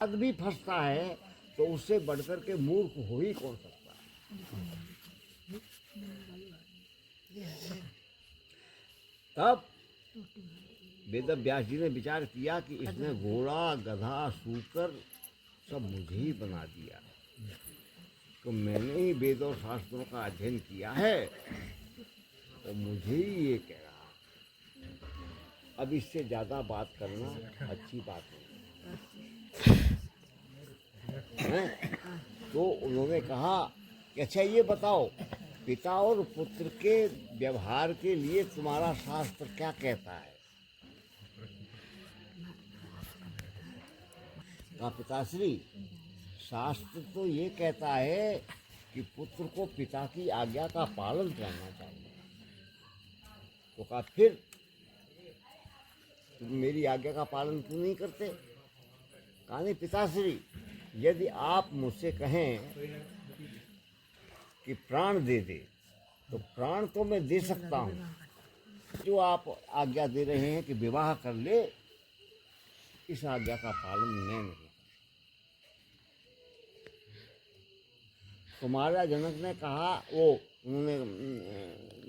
आदमी फंसता है तो उससे बढ़कर के मूर्ख हो ही कौन सकता है। तब वेद व्यास जी ने विचार किया कि इसने घोड़ा गधा सूकर सब मुझे ही बना दिया, तो मैंने ही वेद और शास्त्रों का अध्ययन किया है और मुझे ही ये कह रहा। अब इससे ज़्यादा बात करना अच्छी बात नहीं है। तो उन्होंने कहा कि अच्छा ये बताओ, पिता और पुत्र के व्यवहार के लिए तुम्हारा शास्त्र क्या कहता है? कहा पिताश्री, शास्त्र तो ये कहता है कि पुत्र को पिता की आज्ञा का पालन करना चाहिए। तो कहा फिर तुम मेरी आज्ञा का पालन क्यों नहीं करते? कहा नहीं पिताश्री, यदि आप मुझसे कहें कि प्राण दे दे तो प्राण तो मैं दे सकता हूँ, जो आप आज्ञा दे रहे हैं कि विवाह कर ले, इस आज्ञा का पालन मैं नहीं। तो महाराज जनक ने कहा, उन्होंने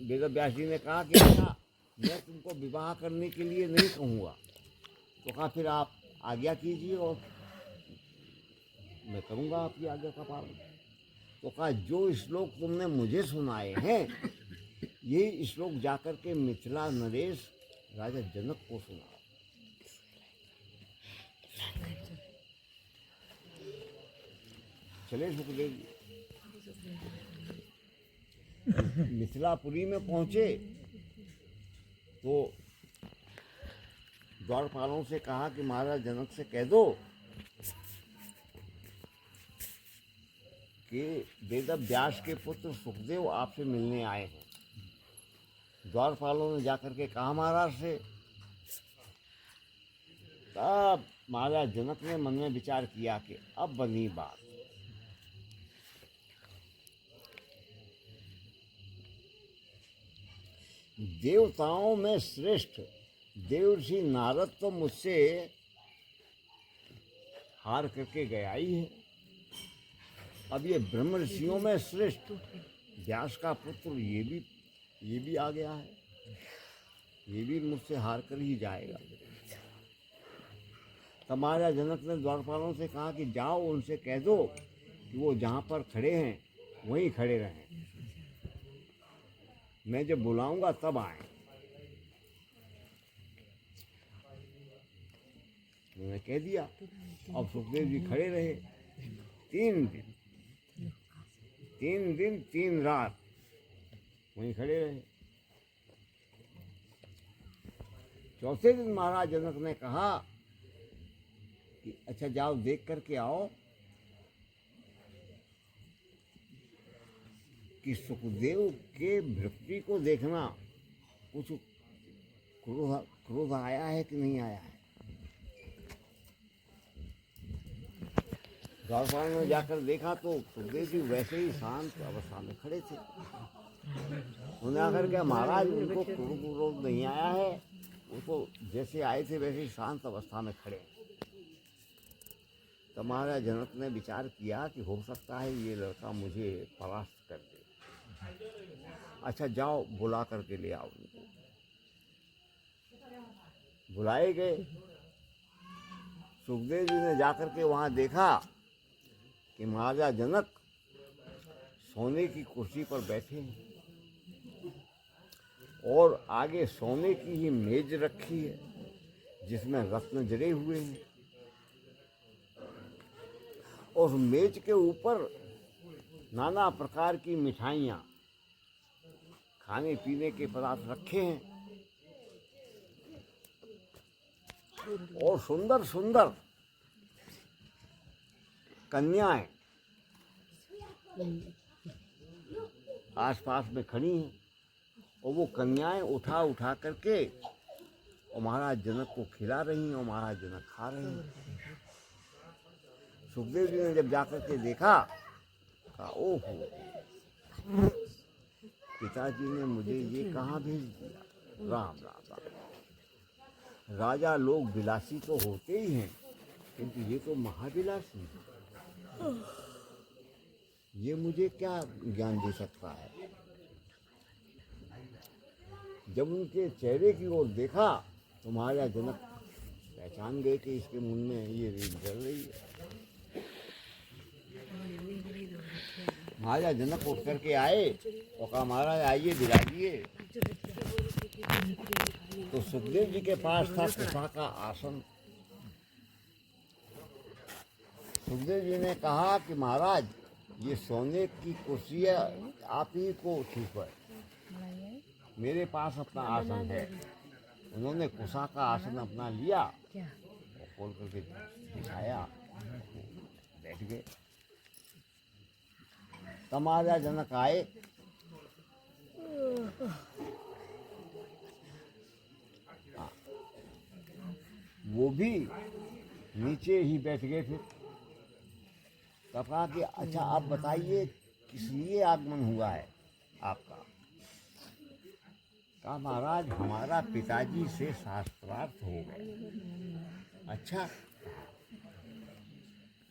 वेद व्यास जी ने कहा कि अच्छा मैं तुमको विवाह करने के लिए नहीं कहूँगा। तो कहा फिर आप आज्ञा कीजिए और मैं करूँगा आपकी आज्ञा का पालन। तो कहा जो श्लोक तुमने मुझे सुनाए हैं, ये श्लोक जाकर के मिथिला नरेश राजा जनक को सुना। चले सुखदेव जी मिथिलापुरी में पहुँचे तो द्वारपालों से कहा कि महाराज जनक से कह दो कि वेद व्यास के पुत्र सुखदेव आपसे मिलने आए हैं। द्वारपालों ने जाकर के कहा महाराज से। तब महाराज जनक ने मन में विचार किया कि अब बनी बात। देवताओं में श्रेष्ठ देवर्षि नारद तो मुझसे हार करके गया ही है। अब ये ब्रह्म ऋषियों में श्रेष्ठ व्यास का पुत्र ये भी आ गया है, ये भी मुझसे हार कर ही जाएगा। तब महाराज जनक ने द्वारपालों से कहा कि जाओ उनसे कह दो कि वो जहाँ पर खड़े हैं वहीं खड़े रहें, मैं जब बुलाऊंगा तब आए। उन्होंने कह दिया। अब सुखदेव जी खड़े रहे 3 दिन 3 रात वहीं खड़े रहे। चौथे दिन महाराज जनक ने कहा कि अच्छा जाओ देख करके आओ कि सुखदेव के भृत्य को देखना कुछ क्रोध आया है कि नहीं आया है। द्वारपाल ने जाकर देखा तो सुखदेव जी वैसे ही शांत अवस्था में खड़े थे। उन्हें आकर के महाराज उनको क्रोध नहीं आया है, वो तो जैसे आए थे वैसे ही शांत अवस्था में खड़े। तो महाराज जनक ने विचार किया कि हो सकता है ये लड़का मुझे परास्त कर दे। अच्छा जाओ बुला करके ले आओ उनको। बुलाए गए। सुखदेव जी ने जाकर के वहाँ देखा कि महाराज जनक सोने की कुर्सी पर बैठे हैं और आगे सोने की ही मेज रखी है जिसमें रत्न जड़े हुए हैं और मेज के ऊपर नाना प्रकार की मिठाइयाँ खाने पीने के पदार्थ रखे हैं और सुंदर सुंदर कन्याएं आसपास में खड़ी हैं और वो कन्याएं उठा करके और महाराज जनक को खिला रही हैं और महाराज जनक खा रहे हैं। सुखदेव जी ने जब जाकर के देखा कहा ओहो, पिताजी ने मुझे ये कहाँ भेज दिया। राम राम राम। राजा लोग विलासी तो होते ही हैं किंतु ये तो महाविलासी है। ये मुझे क्या ज्ञान दे सकता है? जब उनके चेहरे की ओर देखा तो महाराजा जनक पहचान गए कि इसके मुंह में ये रील जल रही है। महाराजा जनक उठ करके आए और कहा महाराज आइए विराजिए। तो सुखदेव जी के पास था कुशा का आसन। सुखदेव जी ने कहा कि महाराज ये सोने की कुर्सी है, आप ही को ठीक है, मेरे पास अपना आसन है। उन्होंने कुशा का आसन अपना लिया और खोल करके दिखाया, बैठ गए। तब महाराजा जनक आए। वो भी नीचे ही बैठ गए। फिर तब कहा कि अच्छा आप बताइए किस लिए आगमन हुआ है आपका? कहा महाराज हमारा पिताजी से शास्त्रार्थ हो गए। अच्छा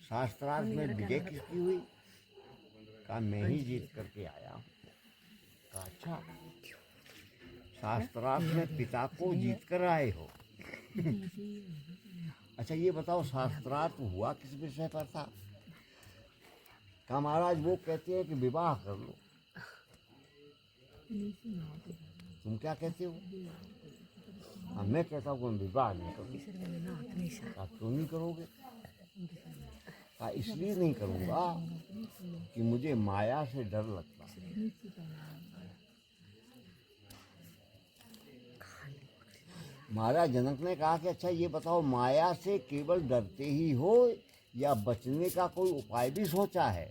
शास्त्रार्थ में विजय किसकी हुई? कहा मैं ही जीत करके आया हूँ। कहा अच्छा शास्त्रार्थ में पिता को जीत कर आए हो। अच्छा ये बताओ शास्त्रार्थ हुआ किस विषय पर था? कहा महाराज वो कहते हैं कि विवाह कर लो। तुम क्या कहते हो? मैं कहता हूँ विवाह नहीं करूँगा। कहा क्यों नहीं करोगे? कहा इसलिए नहीं करूँगा कि मुझे माया से डर लगता है। महाराज जनक ने कहा कि अच्छा ये बताओ माया से केवल डरते ही हो या बचने का कोई उपाय भी सोचा है?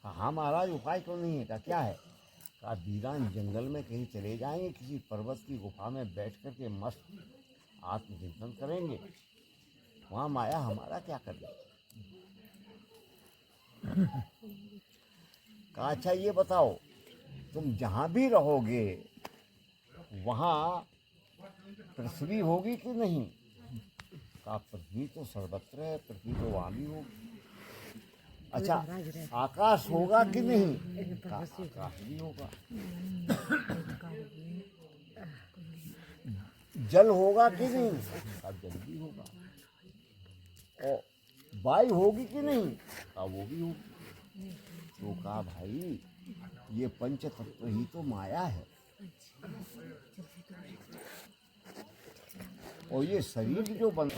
हाँ महाराज उपाय क्यों नहीं है? कहा क्या है? कहा वीरान जंगल में कहीं चले जाएंगे, किसी पर्वत की गुफा में बैठ कर के मस्त आत्मचिंतन करेंगे, वहाँ माया हमारा क्या करेगी। कहा अच्छा ये बताओ तुम जहाँ भी रहोगे वहाँ पृथ्वी होगी कि नहीं? कहा पृथ्वी तो सर्वत्र है, पृथ्वी तो वहाँ भी होगी। अच्छा आकाश होगा कि नहीं? कहा आकाश भी होगा। जल होगा कि नहीं? कहा जल भी होगा। और वायु होगी कि नहीं? कहा वो भी होगी। तो कहा भाई ये पंच तत्व ही तो माया है और ये शरीर जो बन